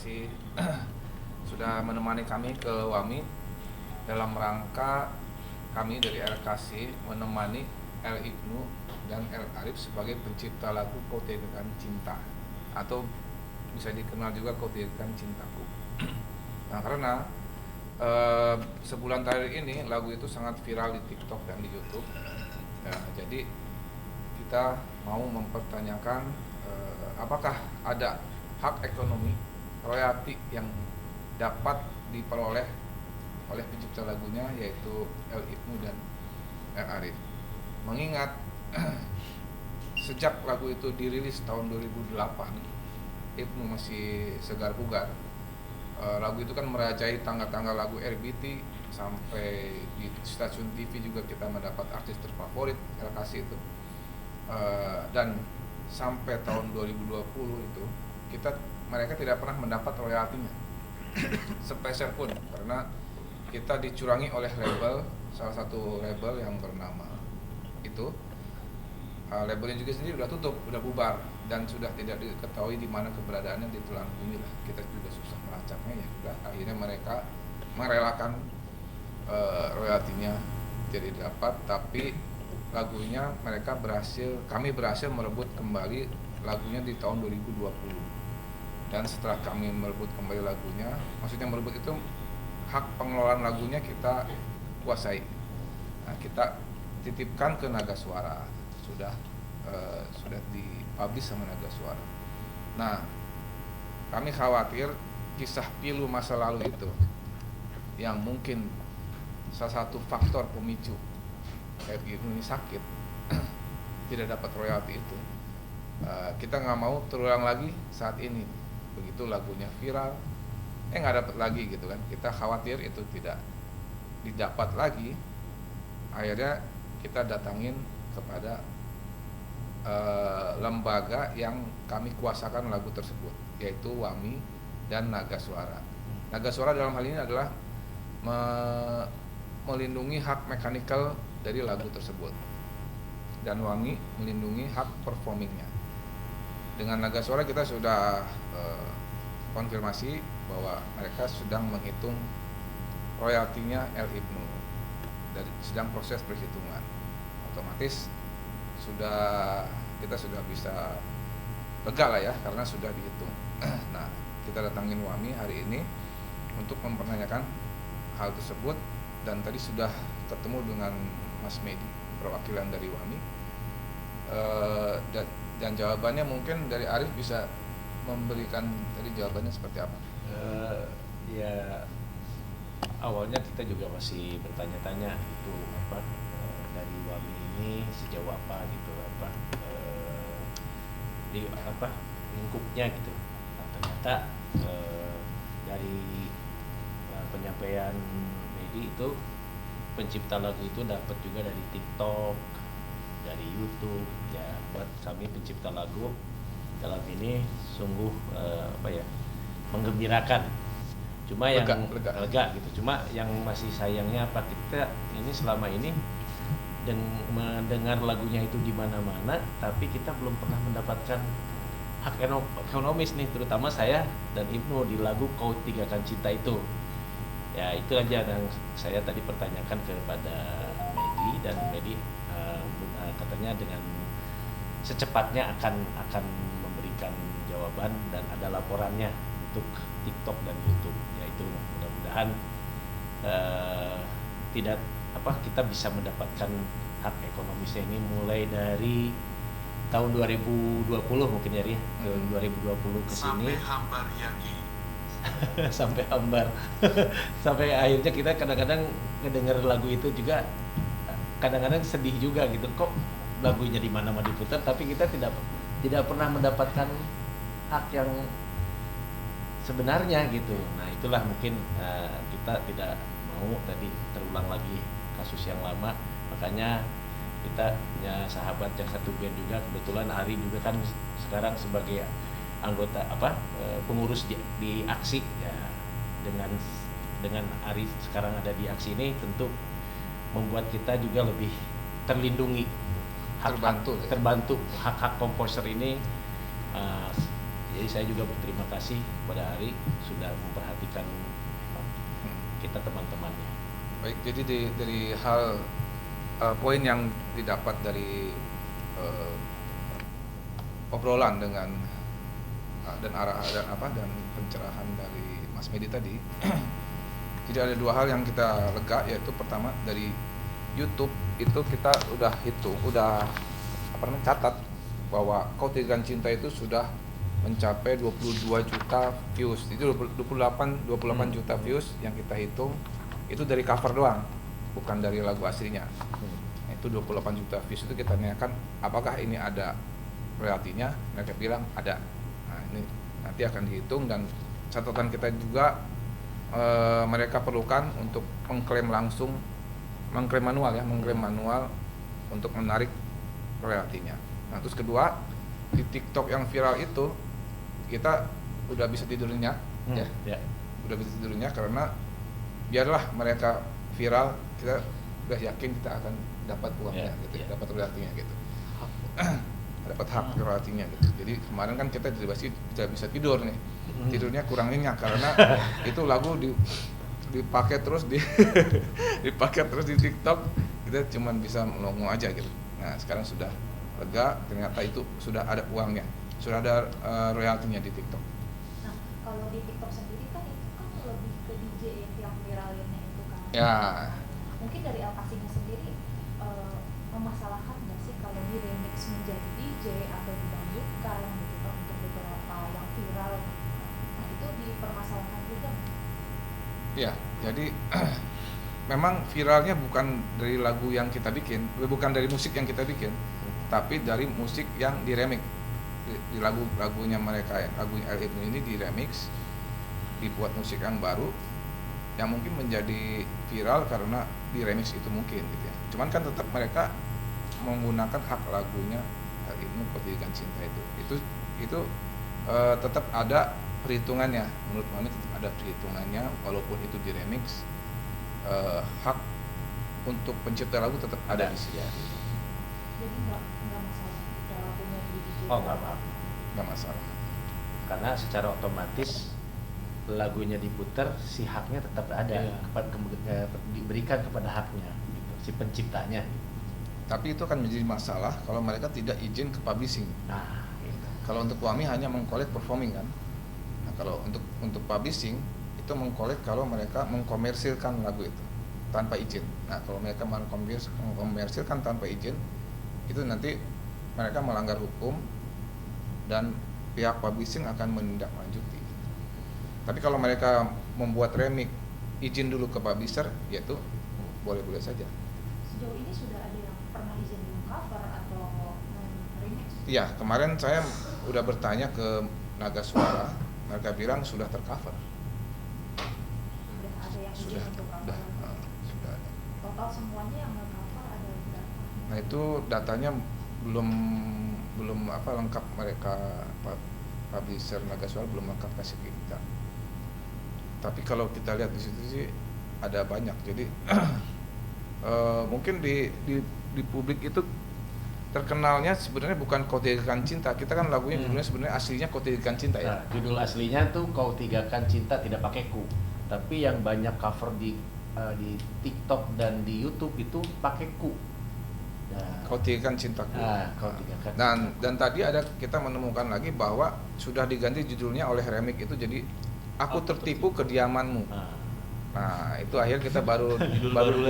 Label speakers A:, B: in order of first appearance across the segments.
A: kasih sudah menemani kami ke Wami dalam rangka kami dari RKC menemani El Ibnu dan El Arif sebagai pencipta lagu Kau Teguhkan Cinta atau bisa dikenal juga Kau Teguhkan Cintaku. Nah, karena sebulan terakhir ini lagu itu sangat viral di TikTok dan di YouTube. Ya, jadi kita mau mempertanyakan apakah ada hak ekonomi royalti yang dapat diperoleh oleh pencipta lagunya yaitu El Ibnu dan El Arif. Mengingat sejak lagu itu dirilis tahun 2008, Ibnu masih segar bugar. Lagu itu kan merajai tangga-tangga lagu RBT, sampai di stasiun TV juga kita mendapat artis terfavorit LKC itu. Dan sampai tahun 2020 itu mereka tidak pernah mendapat royaltinya sepeser pun, karena kita dicurangi oleh salah satu label yang bernama itu. Labelnya juga sendiri udah tutup, udah bubar, dan sudah tidak diketahui di mana keberadaannya di telan bumi lah. Kita juga susah melacaknya, ya sudah akhirnya mereka merelakan royaltinya tidak dapat, tapi lagunya kami berhasil merebut kembali lagunya di tahun 2020. Dan setelah kami merebut kembali lagunya, maksudnya merebut itu hak pengelolaan lagunya kita kuasai. Nah, kita titipkan ke Naga Suara, sudah dipublish sama Naga Suara. Nah, kami khawatir kisah pilu masa lalu itu yang mungkin salah satu faktor pemicu kayak ini sakit tidak dapat royalti itu, kita nggak mau terulang lagi saat ini. Begitu lagunya viral, nggak dapat lagi gitu kan. Kita khawatir itu tidak didapat lagi. Akhirnya kita datangin kepada lembaga yang kami kuasakan lagu tersebut, yaitu Wami dan Naga Suara. Naga Suara dalam hal ini adalah melindungi hak mekanikal dari lagu tersebut, dan Wami melindungi hak performingnya. Dengan Naga Suara kita sudah konfirmasi bahwa mereka sedang menghitung royaltinya El Ibnu, dan sedang proses perhitungan. Otomatis kita sudah bisa lega lah ya, karena sudah dihitung. Nah, kita datangin Wami hari ini untuk mempertanyakan hal tersebut, dan tadi sudah ketemu dengan Mas Medi, perwakilan dari Wami. Dan jawabannya mungkin dari Arif bisa memberikan tadi jawabannya seperti apa?
B: Ya, awalnya kita juga masih bertanya-tanya itu apa, dari Wami ini sejauh apa gitu, apa di apa lingkupnya gitu. Nah, ternyata dari penyampaian Medi itu, pencipta lagu itu dapat juga dari TikTok, dari YouTube. Ya, buat kami pencipta lagu dalam ini sungguh menggembirakan. Cuma lega gitu. Cuma yang masih sayangnya apa, kita ini selama ini mendengar lagunya itu di mana-mana, tapi kita belum pernah mendapatkan hak ekonomis nih, terutama saya dan Ibnu di lagu Kau Teguhkan Cinta itu. Ya, itu aja yang saya tadi pertanyakan kepada Medi, dan Medi katanya dengan secepatnya akan memberikan jawaban, dan ada laporannya untuk TikTok dan YouTube. Yaitu mudah-mudahan kita bisa mendapatkan hak ekonomisnya ini mulai dari tahun 2020 mungkin ya, 2020 ke sini.
C: Sampai hambar yaki.
B: Sampai hambar. Sampai akhirnya kita kadang-kadang ngedenger lagu itu juga kadang-kadang sedih juga gitu, kok lagunya di mana-mana diputar tapi kita tidak pernah mendapatkan hak yang sebenarnya gitu. Nah, itulah mungkin kita tidak mau tadi terulang lagi kasus yang lama. Makanya kita punya sahabat yang satu band juga, kebetulan Ari juga kan sekarang sebagai anggota pengurus di aksi ya. Dengan Ari sekarang ada di aksi ini, tentu membuat kita juga lebih terlindungi, terbantu hak-hak komposer ini Jadi saya juga berterima kasih kepada Ari sudah memperhatikan kita teman-temannya.
A: Baik, jadi dari hal poin yang didapat dari obrolan dengan dan arah dan pencerahan dari Mas Medi tadi. Jadi ada dua hal yang kita lega, yaitu pertama dari YouTube itu kita udah catat bahwa Kau Teguhkan Cinta itu sudah mencapai 22 juta views. Itu 28 juta views yang kita hitung itu dari cover doang, bukan dari lagu aslinya. Itu 28 juta views. Itu kita tanyakan apakah ini ada royaltinya, mereka bilang ada. Nah, ini nanti akan dihitung, dan catatan kita juga mereka perlukan untuk mengklaim manual untuk menarik royaltinya. Nah, terus kedua, di TikTok yang viral itu kita udah bisa tidurnya, udah bisa tidurnya karena biarlah mereka viral, kita udah yakin kita akan dapat uangnya, dapat royaltinya gitu. Dapat hak royaltinya gitu. Jadi kemarin kan kita tidak bisa tidur nih, tidurnya kurang nyenyak karena itu lagu dipakai terus dipakai terus di TikTok, kita cuman bisa melongo aja gitu. Nah, sekarang sudah lega, ternyata itu sudah ada uangnya, sudah ada royaltinya di TikTok.
C: Nah, kalau di TikTok sendiri kan itu kan lebih ke DJ yang viralinnya itu kan.
A: Ya.
C: Mungkin dari Alkasinya sendiri memasalahkan nggak sih kalau di remix menjadi DJ atau didangdutkan gitu kan untuk beberapa yang viral? Nah, itu dipermasalahkan juga.
A: Ya, jadi memang viralnya bukan dari lagu yang kita bikin, bukan dari musik yang kita bikin, tapi dari musik yang diremix. Di lagunya mereka, lagunya El Ibnu ini diremix, dibuat musik yang baru yang mungkin menjadi viral karena diremix itu mungkin gitu ya. Cuman kan tetap mereka menggunakan hak lagunya El Ibnu Kau Teguhkan Cinta itu tetap ada perhitungannya. Menurut kami tetap ada perhitungannya, walaupun itu diremix, hak untuk pencipta lagu tetap ada di sini.
C: Jadi nggak masalah jika lagunya di DJ.
B: Oh, nggak apa-apa.
A: Nggak masalah.
B: Karena secara otomatis lagunya diputar, si haknya tetap ada, diberikan kepada haknya, gitu, si penciptanya.
A: Tapi itu akan menjadi masalah kalau mereka tidak izin ke publishing.
B: Nah, gitu.
A: Kalau untuk Wami hanya mengkolek performing kan. Nah, kalau untuk publishing itu mengkolek kalau mereka mengkomersilkan lagu itu tanpa izin. Nah, kalau mereka mengkomersilkan tanpa izin, itu nanti mereka melanggar hukum dan pihak publishing akan menindaklanjuti. Tapi kalau mereka membuat remix, izin dulu ke publisher, yaitu boleh-boleh saja.
C: Sejauh ini sudah ada yang pernah izin cover atau remix?
A: Iya, kemarin saya udah bertanya ke Naga Suara, mereka bilang sudah tercover.
C: Sudah ada yang izin
A: Sudah,
C: untuk cover?
A: Sudah ada.
C: Total semuanya yang nge-cover ada berapa?
A: Nah, itu datanya belum lengkap, mereka publisher Naga Suara belum lengkap kasih kita. Tapi kalau kita lihat di situ sih ada banyak. Jadi mungkin di publik itu terkenalnya sebenarnya bukan Kau Teguhkan Cinta. Kita kan lagunya judulnya sebenarnya aslinya Kau Teguhkan Cinta ya.
B: Nah, judul aslinya tuh Kau Teguhkan Cinta tidak pakai ku. Tapi yang banyak cover di TikTok dan di YouTube itu pakai ku. Nah,
A: Kau Teguhkan Cintaku.
B: Kau Teguhkan.
A: Dan tadi kita menemukan lagi bahwa sudah diganti judulnya oleh remix itu jadi Aku Tertipu Kediamanmu. Nah, itu akhir kita baru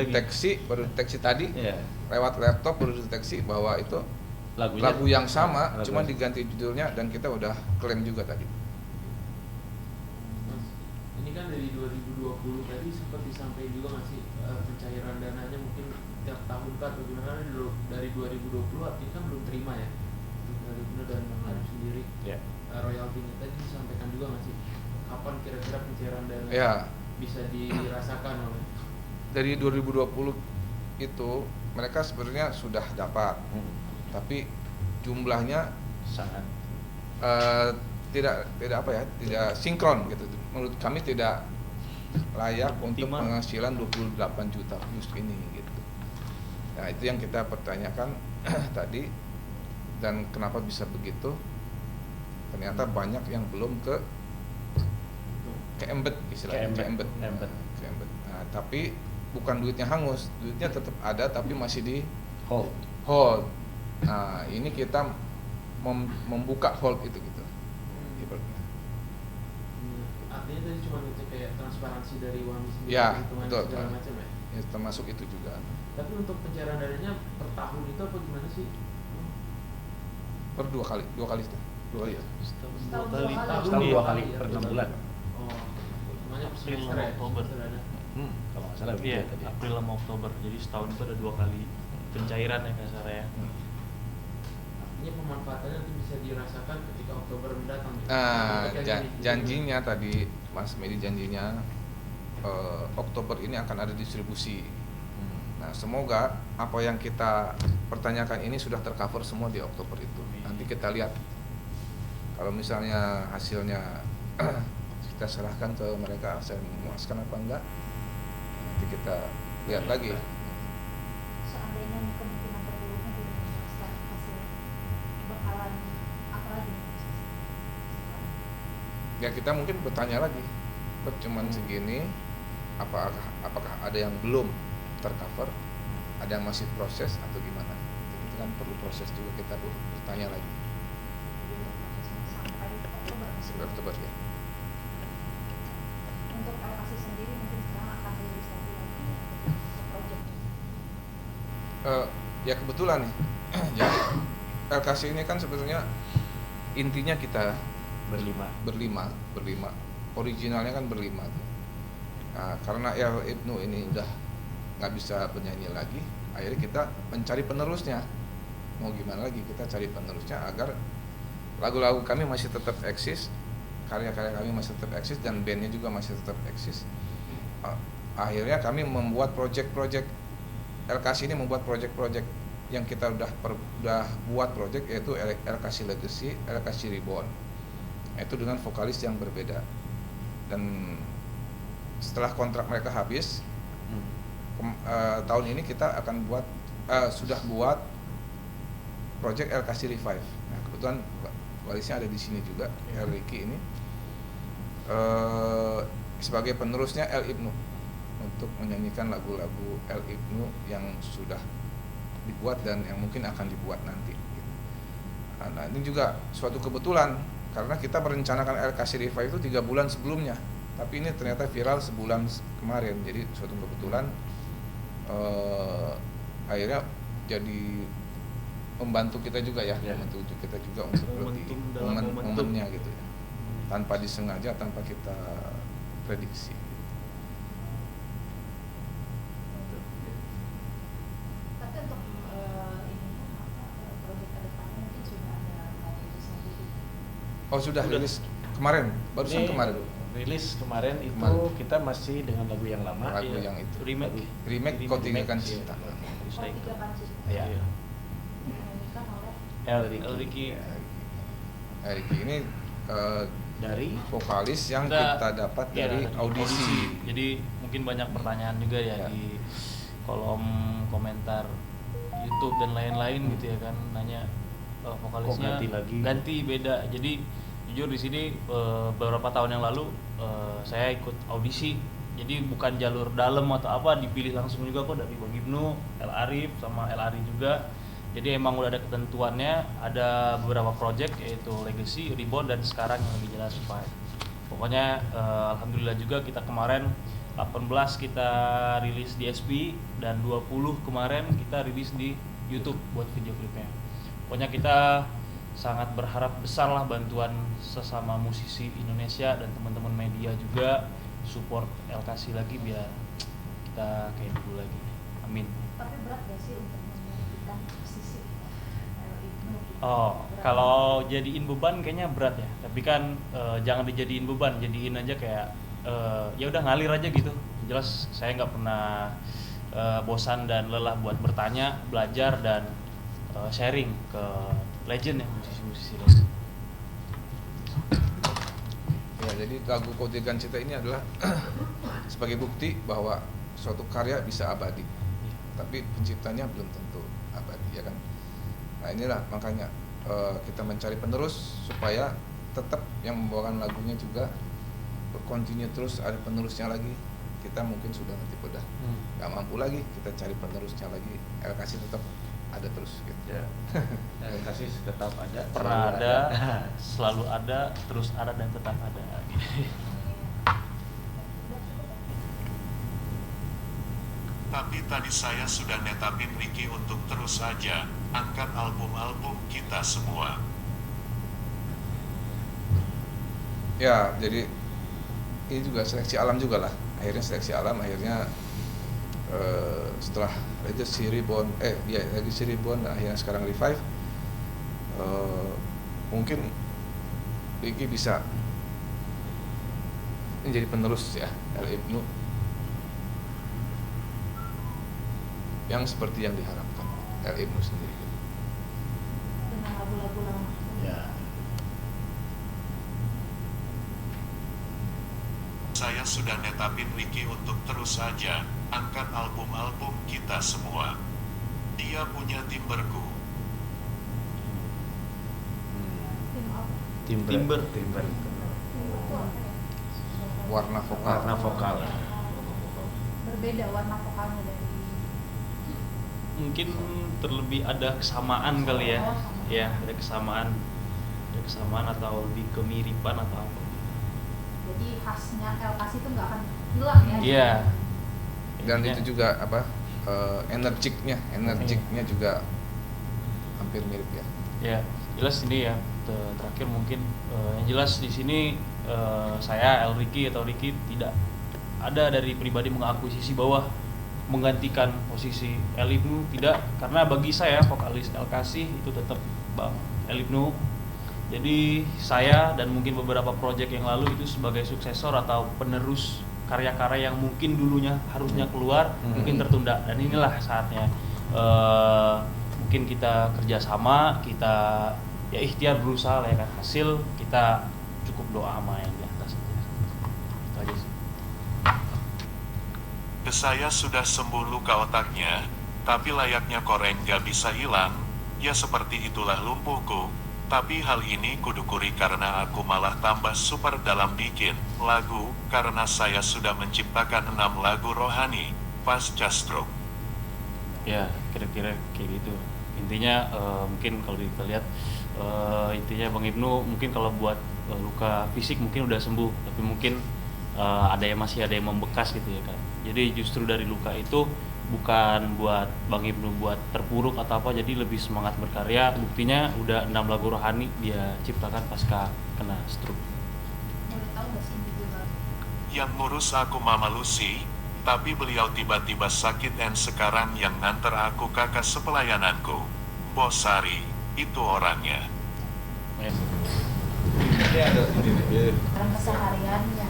A: deteksi tadi lewat laptop, baru deteksi bahwa itu lagu yang sama, cuma diganti judulnya, dan kita udah klaim juga tadi.
D: Mas, ini kan dari 2020 tadi sempat disampaikan juga nggak sih pencairan dananya mungkin tiap tahun kan bagaimana dari 2020 artinya kan belum terima ya dari benar dan Bang Arif sendiri royaltinya tadi disampaikan juga nggak sih kapan kira-kira pencairan dana bisa dirasakan oleh
A: dari 2020 itu mereka sebenarnya sudah dapat, tapi jumlahnya
B: sangat
A: tidak sinkron gitu. Menurut kami tidak layak untuk penghasilan 28 juta views ini gitu. Nah, itu yang kita pertanyakan tadi, dan kenapa bisa begitu? ternyata banyak yang belum ke embed istilahnya, ke embed. Nah, tapi bukan duitnya hangus, duitnya tetap ada tapi masih di hold. Nah, ini kita membuka hold itu gitu. Ibaratnya.
D: Artinya tadi cuma ngecek kayak transparansi dari uang sendiri,
A: Ya,
D: hitungan
A: betul.
D: segala macam ya.
A: Ya, termasuk itu juga.
D: Tapi untuk pencairan dananya per tahun itu apa gimana sih?
A: Per dua kali ya.
B: Setahun
C: Setahun
B: dua kali,
C: dua kali.
B: setahun dua kali
D: ya,
B: per 6
D: dua
B: bulan.
D: kali. Oh, namanya per
E: April
D: semester
E: sama
D: ya?
E: Oktober.
D: Semester ada.
B: Kalau nggak salah
E: Iya,
B: begitu tadi.
E: April sama Oktober. Jadi setahun itu ada 2 kali pencairan ya kasarnya.
D: Artinya pemanfaatannya nanti bisa dirasakan ketika Oktober mendatang.
A: Nah,
D: Ketika ini.
A: janjinya tadi Mas Medi janjinya Oktober ini akan ada distribusi. Nah, semoga apa yang kita pertanyakan ini sudah tercover semua di Oktober itu. Nanti kita lihat kalau misalnya hasilnya kita serahkan ke mereka, saya memuaskan apa enggak, nanti kita lihat lagi.
C: Seandainya kemungkinan terburuknya tidak memuaskan hasil, bakalan apa lagi nih?
A: Ya kita mungkin bertanya lagi, cuman segini, apakah ada yang belum tercover, ada yang masih proses atau gimana? Itu kan perlu proses juga, kita bertanya lagi.
C: Jadi untuk prosesnya sampai Oktober masih belum.
A: Oktober ya.
C: Untuk alokasi sendiri mungkin sekarang akan rilis lagi untuk project.
A: Ya kebetulan nih, jadi LKC ini kan sebetulnya intinya kita berlima, originalnya kan berlima tuh. Nah, karena El Ibnu ini udah nggak bisa bernyanyi lagi, akhirnya kita mencari penerusnya. Mau gimana lagi, kita cari penerusnya agar lagu-lagu kami masih tetap eksis, karya-karya kami masih tetap eksis, dan bandnya juga masih tetap eksis. Akhirnya kami membuat project-project, LKC ini membuat project-project yang kita udah buat project, yaitu LKC Legacy, LKC Reborn. Itu dengan vokalis yang berbeda. Dan setelah kontrak mereka habis, tahun ini kita akan sudah buat project LKC Revive. Nah, kebetulan vokalisnya ada di sini juga, El Ricky ini sebagai penerusnya El Ibnu untuk menyanyikan lagu-lagu El Ibnu yang sudah dibuat dan yang mungkin akan dibuat nanti. Nah, ini juga suatu kebetulan karena kita merencanakan LKC Revive itu 3 bulan sebelumnya, tapi ini ternyata viral sebulan kemarin. Jadi suatu kebetulan akhirnya jadi membantu kita juga ya, membantu kita juga untuk lebih momennya gitu ya, tanpa disengaja, tanpa kita prediksi.
C: Tapi untuk ininya project ke depannya mungkin sudah ada mau rilis sendiri.
A: Oh sudah rilis kemarin, barusan
B: Ini
A: kemarin.
B: Rilis kemarin itu
A: Kemarin.
B: kita masih dengan lagu yang lama.
A: Lagu
E: Iya.
A: yang itu.
E: Remake
A: Kau tinggalkan
B: Iya.
A: cinta.
E: Bisa
C: Oh,
E: itu.
C: 3 kali
B: Iya.
C: dinyanyikan oleh
B: El Ricky.
E: El Ricky.
A: Ricky ini
B: Dari
A: vokalis yang
E: Kita-
A: kita dapat
E: Iya,
A: dari audisi.
E: Jadi mungkin banyak pertanyaan juga ya
A: Ya.
E: di kolom komentar YouTube dan lain-lain gitu ya kan, nanya vokalisnya
B: Kok ganti lagi?
E: ganti beda. Jadi jujur di sini beberapa tahun yang lalu saya ikut audisi. Jadi bukan jalur dalam atau apa, dipilih langsung juga kok dari Bang Ibnu, El Arif sama El Ari juga. Jadi emang udah ada ketentuannya, ada beberapa project yaitu Legacy, Reborn, dan sekarang yang lebih jelas Revive. Pokoknya alhamdulillah juga kita kemarin 18 kita rilis di SP dan 20 kemarin kita rilis di YouTube buat video klipnya. Pokoknya kita sangat berharap besar lah bantuan sesama musisi Indonesia dan teman-teman media juga support LKC lagi biar kita kayak dulu lagi. Amin.
C: tapi berat gak sih untuk menggantikan posisi El Ibnu gitu?
E: Oh,
C: Berat.
E: kalau jadiin beban kayaknya berat ya. Tapi kan jangan dijadiin beban, jadiin aja kayak ya udah ngalir aja gitu. Jelas saya nggak pernah bosan dan lelah buat bertanya, belajar dan sharing ke legend ya, musisi-musisi legend.
A: Ya, jadi lagu Kau Tinggalkan Cinta ini adalah sebagai bukti bahwa suatu karya bisa abadi, tapi penciptanya belum tentu abadi, ya kan? Nah inilah makanya kita mencari penerus supaya tetap yang membawakan lagunya juga berkontinue terus, ada penerusnya lagi. Kita mungkin sudah nanti udah nggak mampu lagi, kita cari penerusnya lagi. LKC tetap ada terus gitu.
B: Ya. Kasih tetap ada.
E: Pernah
B: selalu
E: ada, selalu ada, terus ada dan tetap ada.
F: Tapi tadi saya sudah netapin Ricky untuk terus aja angkat album-album kita semua.
A: Ya, jadi ini juga seleksi alam juga lah. Akhirnya seleksi alam, akhirnya setelah Legacy Reborn, Legacy Reborn, akhirnya sekarang Revive, mungkin Ricky bisa menjadi penerus ya El Ibnu yang seperti yang diharapkan El Ibnu sendiri.
C: Dengan lagu-lagu lama.
B: Ya.
F: Saya sudah netapin Ricky untuk terus aja angkat album-album kita semua. Dia punya Timberku.
C: Tim apa?
B: Timber.
C: Tim itu apa ya?
A: Warna vokal.
B: Warna vokal.
C: Berbeda warna vokalnya dari
E: Mungkin terlebih ada kesamaan kali ya.
C: Oh, sama.
E: Ya, ada kesamaan atau lebih kemiripan atau apa.
C: jadi khasnya LKC itu nggak akan hilang ya.
E: Iya.
A: Dan
E: Intinya-
A: itu juga apa, energiknya juga hampir mirip ya.
E: Ya, jelas ini ya. Terakhir mungkin yang jelas di sini saya El Ricky atau Ricky tidak ada dari pribadi mengakuisisi bahwa menggantikan posisi El Ibnu, tidak, karena bagi saya vokalis LKC itu tetap Bang El Ibnu. Jadi saya dan mungkin beberapa proyek yang lalu itu sebagai suksesor atau penerus karya-karya yang mungkin dulunya harusnya keluar mungkin tertunda, dan inilah saatnya mungkin kita kerjasama, kita ya ikhtiar berusaha lah ya kan, hasil kita cukup doa sama yang di atas aja. Itu aja sih.
F: Saya sudah sembuh luka otaknya, tapi layaknya koreng gak bisa hilang, ya seperti itulah lumpuhku. Tapi hal ini kudukuri karena aku malah tambah super dalam bikin lagu, karena saya sudah menciptakan 6 lagu rohani pasca stroke.
E: Ya kira-kira kayak gitu intinya. Mungkin kalau kita lihat intinya Bang Ibnu mungkin kalau buat luka fisik mungkin udah sembuh, tapi mungkin masih ada yang membekas gitu ya kan. Jadi justru dari luka itu bukan buat Bang Ibnu buat terpuruk atau apa, jadi lebih semangat berkarya. Buktinya udah 6 lagu rohani dia ciptakan pasca kena stroke.
C: Boleh tahu nggak sih judul?
F: Yang ngurus aku Mama Lucy, tapi beliau tiba-tiba sakit dan sekarang yang nganter aku kakak sepelayananku. Bos Sari, itu orangnya.
E: Ya.
B: Ini ada
C: Dalam kesehariannya.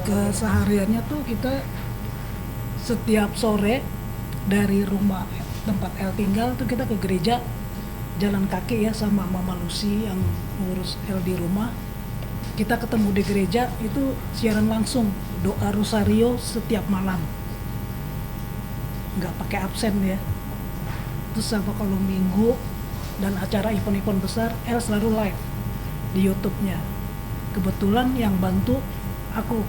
G: Kesehariannya tuh kita setiap sore dari rumah tempat El tinggal tuh kita ke gereja jalan kaki ya sama Mama Lucy yang ngurus El di rumah. Kita ketemu di gereja itu siaran langsung doa rosario setiap malam, nggak pakai absen ya. Terus sama kalau minggu dan acara event-event besar El selalu live di YouTube-nya. Kebetulan yang bantu aku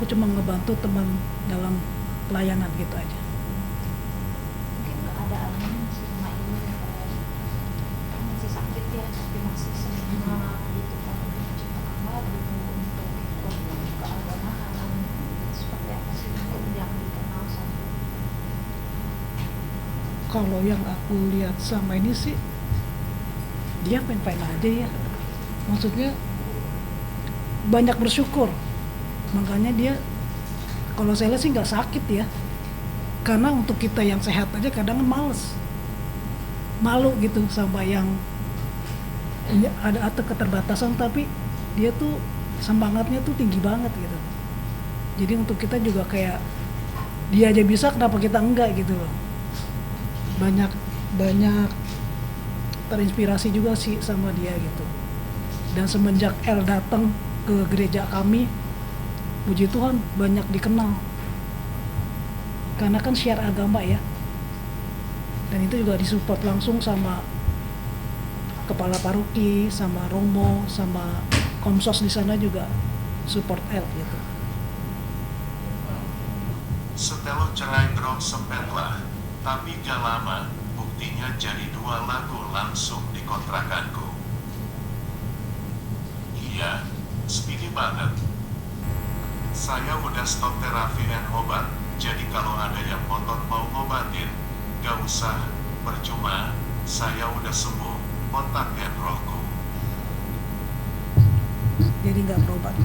G: cuma ngebantu teman dalam pelayanan gitu aja.
C: Mungkin keadaannya selama ini masih sakit ya, tapi masih semangat gitu kan menciptakan lagu untuk keagamaan. Seperti apa sih yang dikenal sama?
G: Kalau yang aku lihat sama ini sih dia fine-fine aja ya. Maksudnya banyak bersyukur. Makanya dia kalau saya lihat sih nggak sakit ya. Karena untuk kita yang sehat aja kadang males. Malu gitu sama yang ada atau keterbatasan, tapi dia tuh semangatnya tuh tinggi banget gitu. Jadi untuk kita juga kayak dia aja bisa, kenapa kita enggak gitu loh. Banyak terinspirasi juga sih sama dia gitu. Dan semenjak El datang ke gereja kami, puji Tuhan banyak dikenal. Karena kan share agama ya. Dan itu juga disupport langsung sama kepala paroki, sama Romo, sama Komsos di sana juga support El gitu.
F: Setelah cerai drop sempetlah, tapi gak lama, buktinya jadi 2 lagu langsung di kontrakanku. Iya, speedy banget. Saya udah stop terapi dan obat, jadi kalau ada yang ngotot mau ngobatin, gak usah, percuma, saya udah sembuh, otak dan rohku.
G: Jadi nggak berobat.